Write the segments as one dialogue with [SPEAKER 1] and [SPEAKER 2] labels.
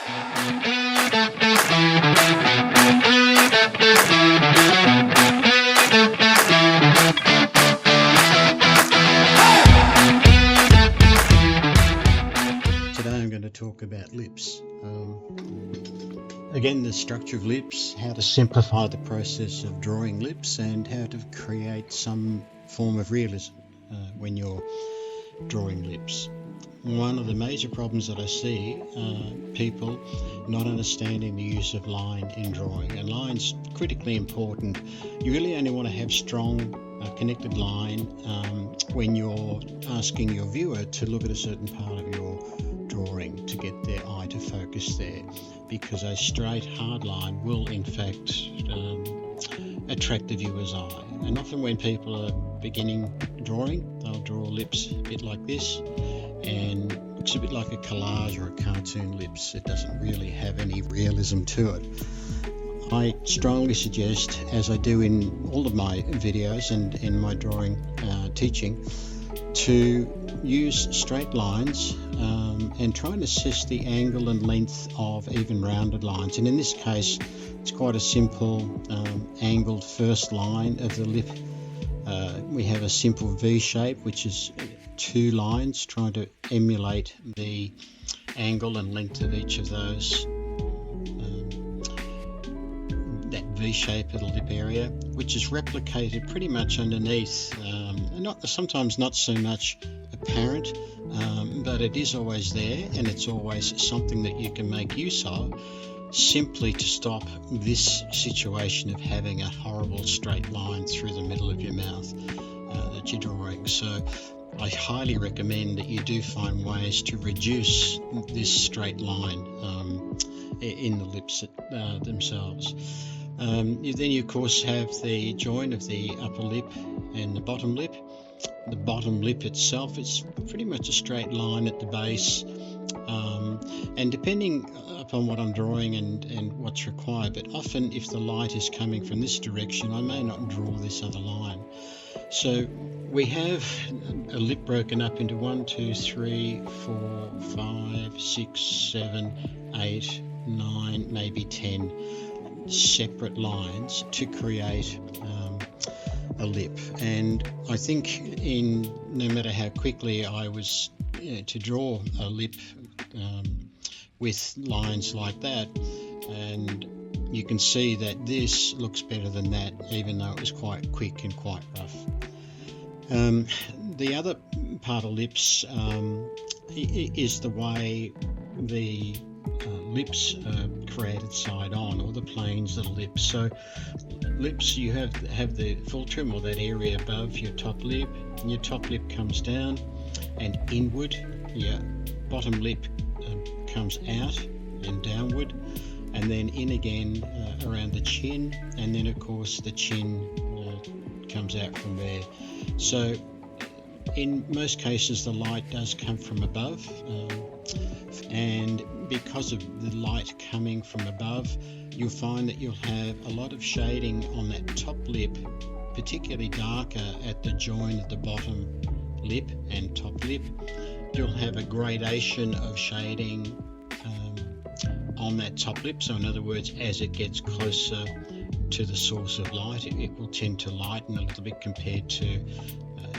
[SPEAKER 1] Today I'm going to talk about lips. Again, the structure of lips, how to simplify the process of drawing lips, and how to create some form of realism when you're drawing lips. One of the major problems that I see are people not understanding the use of line in drawing. And line's critically important. You really only want to have strong connected line when you're asking your viewer to look at a certain part of your drawing to get their eye to focus there, because a straight hard line will in fact attract the viewer's eye. And often when people are beginning drawing, they'll draw lips a bit like this, and it's a bit like a collage or a cartoon lips. It doesn't really have any realism to it. I strongly suggest, as I do in all of my videos and in my drawing teaching, to use straight lines and try and assess the angle and length of even rounded lines. And in this case, it's quite a simple angled first line of the lip. We have a simple V shape, which is two lines trying to emulate the angle and length of each of those. That V shape of the lip area, which is replicated pretty much underneath, sometimes not so much apparent, but it is always there, and it's always something that you can make use of simply to stop this situation of having a horrible straight line through the middle of your mouth that you're drawing. So I highly recommend that you do find ways to reduce this straight line in the lips themselves. Then you of course have the join of the upper lip and the bottom lip. The bottom lip itself is pretty much a straight line at the base, and depending upon what I'm drawing and what's required, but often if the light is coming from this direction, I may not draw this other line. So we have a lip broken up into 1, 2, 3, 4, 5, 6, 7, 8, 9, maybe 10 separate lines to create a lip. And I think no matter how quickly I was to draw a lip with lines like that, and you can see that this looks better than that, even though it was quite quick and quite rough. The other part of lips is the way the lips are created side on, or the planes of the lips. So lips, you have the fulcrum, or that area above your top lip, and your top lip comes down and inward. Your bottom lip comes out and downward, and then in again around the chin, and then of course the chin comes out from there. So in most cases the light does come from above, and because of the light coming from above, you'll find that you'll have a lot of shading on that top lip, particularly darker at the join of the bottom lip and top lip. You'll have a gradation of shading on that top lip. So in other words, as it gets closer to the source of light, it will tend to lighten a little bit compared to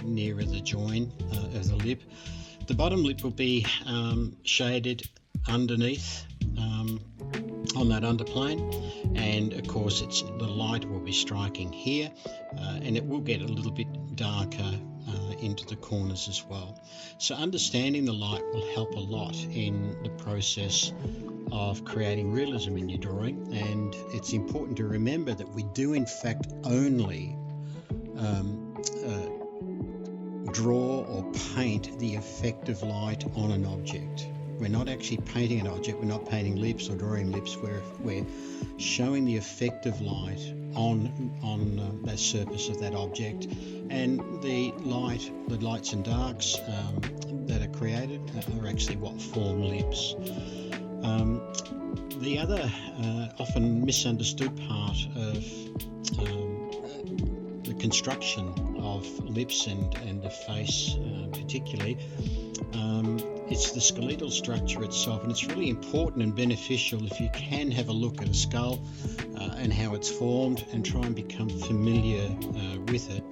[SPEAKER 1] nearer the join of the lip. The bottom lip will be shaded underneath on that underplane, and of course the light will be striking here, and it will get a little bit darker into the corners as well. So understanding the light will help a lot in the process of creating realism in your drawing. And it's important to remember that we do in fact only draw or paint the effect of light on an object. We're not actually painting an object, we're not painting lips or drawing lips, we're showing the effect of light on that surface of that object, and the lights and darks that are created are actually what form lips. The other often misunderstood part of the construction of lips and the face particularly it's the skeletal structure itself, and it's really important and beneficial if you can have a look at a skull and how it's formed and try and become familiar with it.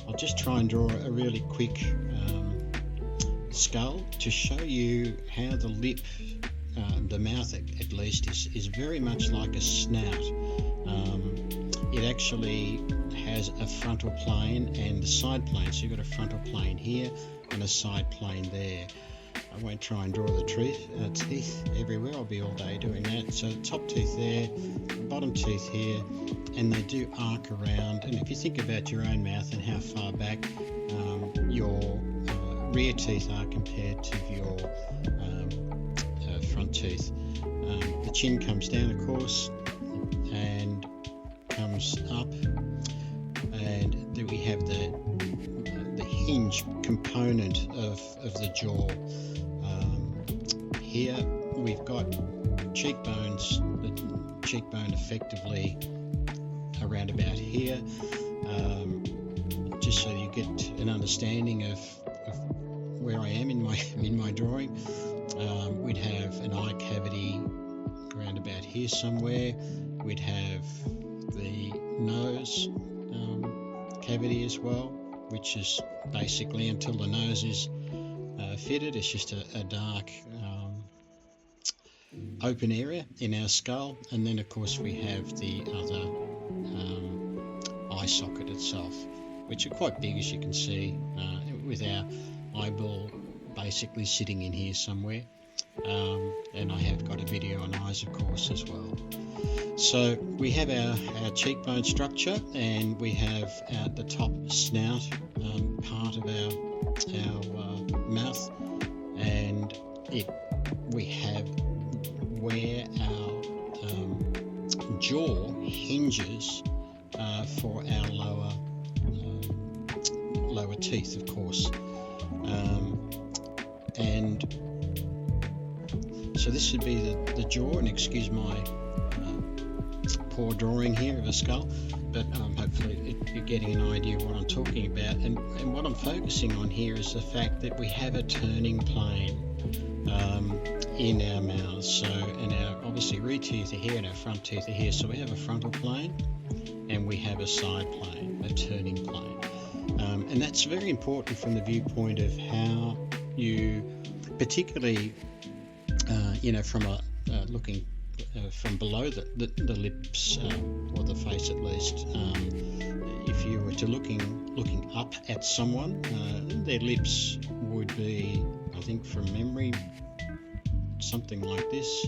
[SPEAKER 1] I'll just try and draw a really quick skull to show you how the lip, the mouth at least, is very much like a snout. It actually has a frontal plane and a side plane, so you've got a frontal plane here and a side plane there. I won't try and draw the teeth everywhere, I'll be all day doing that. So top teeth there, bottom teeth here, and they do arc around. And if you think about your own mouth and how far back your rear teeth are compared to your front teeth, the chin comes down, of course, and comes up, and then we have the hinge component of the jaw. Here we've got cheekbones, the cheekbone effectively around about here, just so you get an understanding of where I am in my drawing. We'd have an eye cavity around about here somewhere. We'd have the nose cavity as well, which is basically, until the nose is fitted, it's just a dark open area in our skull. And then of course we have the other eye socket itself, which are quite big, as you can see, with our eyeball basically sitting in here somewhere. And I have got a video on eyes, of course, as well. So we have our cheekbone structure, and we have the top snout part of our mouth, and we have where our jaw hinges for our lower teeth, of course. And so this would be the jaw, and excuse my poor drawing here of a skull, but hopefully you're getting an idea of what I'm talking about. And what I'm focusing on here is the fact that we have a turning plane in our mouths. So, and our obviously rear teeth are here and our front teeth are here. So we have a frontal plane and we have a side plane, a turning plane. And that's very important from the viewpoint of how you, particularly, from looking from below the lips, or the face at least, if you were to looking up at someone, their lips would be, I think from memory, something like this,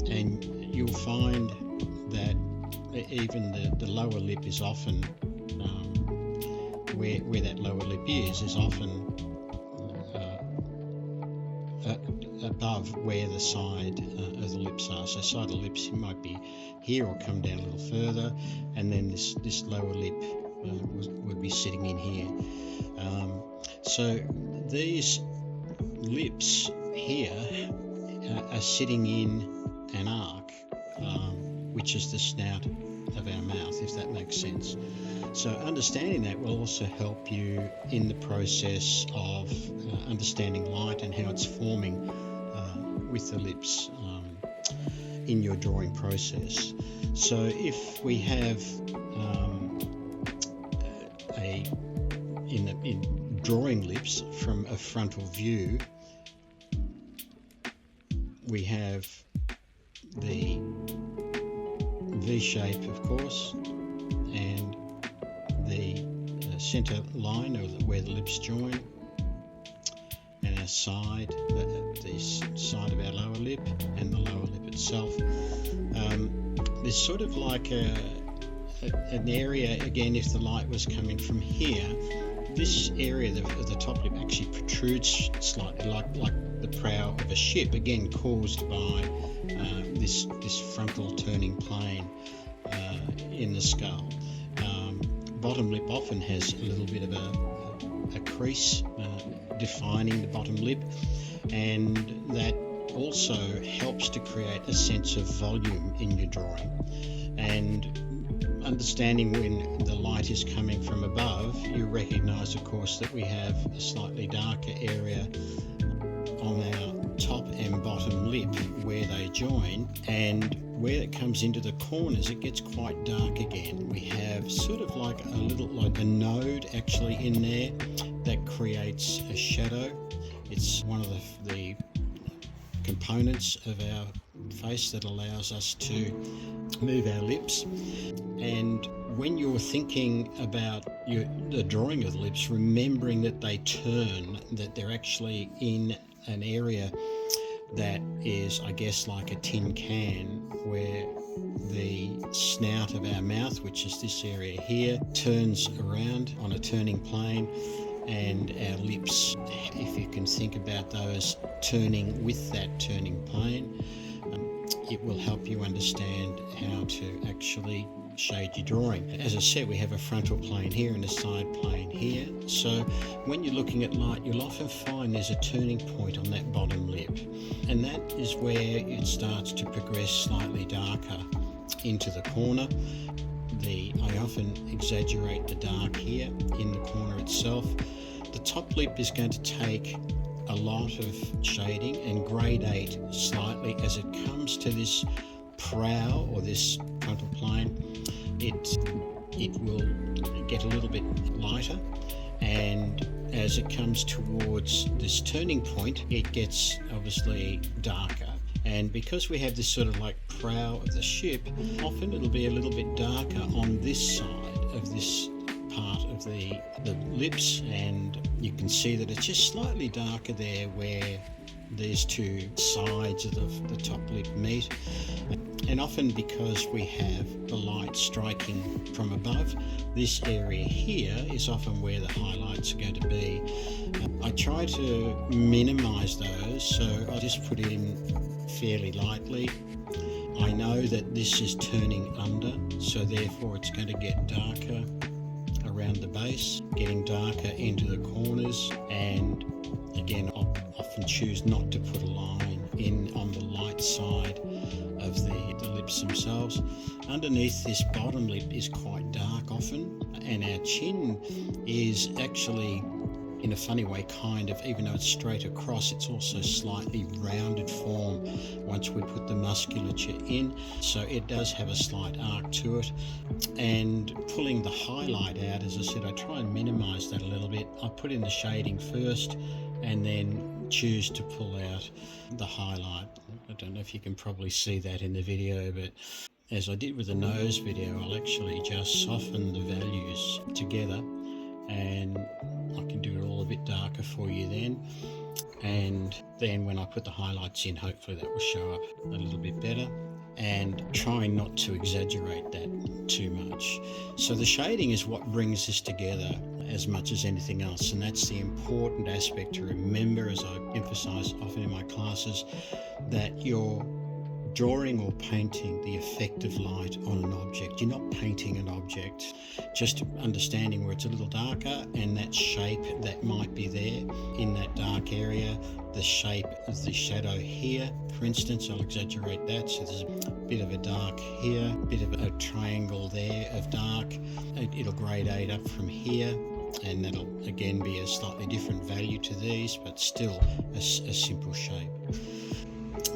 [SPEAKER 1] and you'll find that even the lower lip is often where that lower lip is often above where the side of the lips are. So side of the lips might be here or come down a little further, and then this lower lip would be sitting in here. So these lips here are sitting in an arc, which is the snout of our mouth, if that makes sense. So understanding that will also help you in the process of understanding light and how it's forming with the lips in your drawing process. So if we have in drawing lips from a frontal view, we have the V shape, of course, and the center line, or where the lips join, and our side, the side of our lower lip, and the lower lip itself. There's sort of like an area, again, if the light was coming from here, this area of the top lip actually protrudes slightly, like the prow of a ship, again caused by this frontal turning plane in the skull. Bottom lip often has a little bit of a crease defining the bottom lip, and that also helps to create a sense of volume in your drawing. And understanding when the light is coming from above, you recognize, of course, that we have a slightly darker area on our top and bottom lip where they join, and where it comes into the corners it gets quite dark again. We have sort of like a node actually in there that creates a shadow. It's one of the components of our face that allows us to move our lips. And when you're thinking about the drawing of the lips, remembering that they turn, that they're actually in an area that is, I guess, like a tin can, where the snout of our mouth, which is this area here, turns around on a turning plane, and our lips, if you can think about those turning with that turning plane, it will help you understand how to actually shade your drawing. As I said, we have a frontal plane here and a side plane here, so when you're looking at light, you'll often find there's a turning point on that bottom lip, and that is where it starts to progress slightly darker into the corner. I often exaggerate the dark here in the corner itself. The top lip is going to take a lot of shading and gradate slightly as it comes to this brow or this frontal plane. It will get a little bit lighter, and as it comes towards this turning point, it gets obviously darker. And because we have this sort of like prow of the ship, often it'll be a little bit darker on this side of this part of the lips, and you can see that it's just slightly darker there where these two sides of the top lip meet. And often because we have the light striking from above, this area here is often where the highlights are going to be. I try to minimize those, so I just put it in fairly lightly. I know that this is turning under, so therefore it's going to get darker around the base, getting darker into the corners, and again, I often choose not to put a line in on the light side of the lips themselves. Underneath this bottom lip is quite dark often, and our chin is actually, in a funny way, kind of, even though it's straight across, it's also slightly rounded form once we put the musculature in, so it does have a slight arc to it. And pulling the highlight out, as I said, I try and minimize that a little bit. I put in the shading first and then choose to pull out the highlight. I don't know if you can probably see that in the video, but as I did with the nose video, I'll actually just soften the values together, and I can do it all a bit darker for you then. And then when I put the highlights in, hopefully that will show up a little bit better, and trying not to exaggerate that too much. So the shading is what brings this together as much as anything else, and that's the important aspect to remember, as I emphasize often in my classes, that you're drawing or painting the effect of light on an object. You're not painting an object, just understanding where it's a little darker, and that shape that might be there in that dark area, the shape of the shadow here, for instance, I'll exaggerate that, so there's a bit of a dark here, a bit of a triangle there of dark. It'll gradate up from here, and that'll again be a slightly different value to these, but still a simple shape.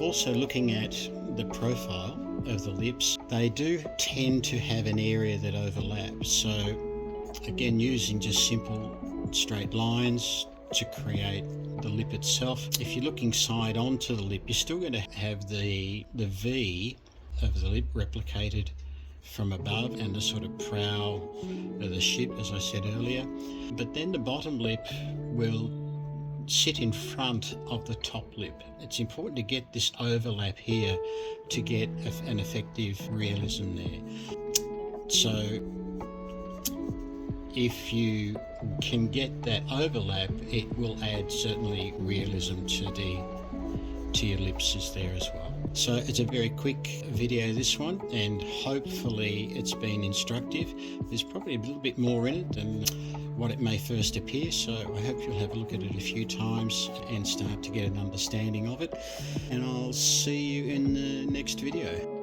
[SPEAKER 1] Also, looking at the profile of the lips, they do tend to have an area that overlaps. So again, using just simple straight lines to create the lip itself. If you're looking side onto the lip, you're still going to have the V of the lip replicated from above, and the sort of prow of the ship, as I said earlier. But then the bottom lip will sit in front of the top lip. It's important to get this overlap here to get an effective realism there. So if you can get that overlap, it will add certainly realism to your lips there as well. So it's a very quick video, this one, and hopefully it's been instructive. There's probably a little bit more in it than what it may first appear, so I hope you'll have a look at it a few times and start to get an understanding of it. And I'll see you in the next video.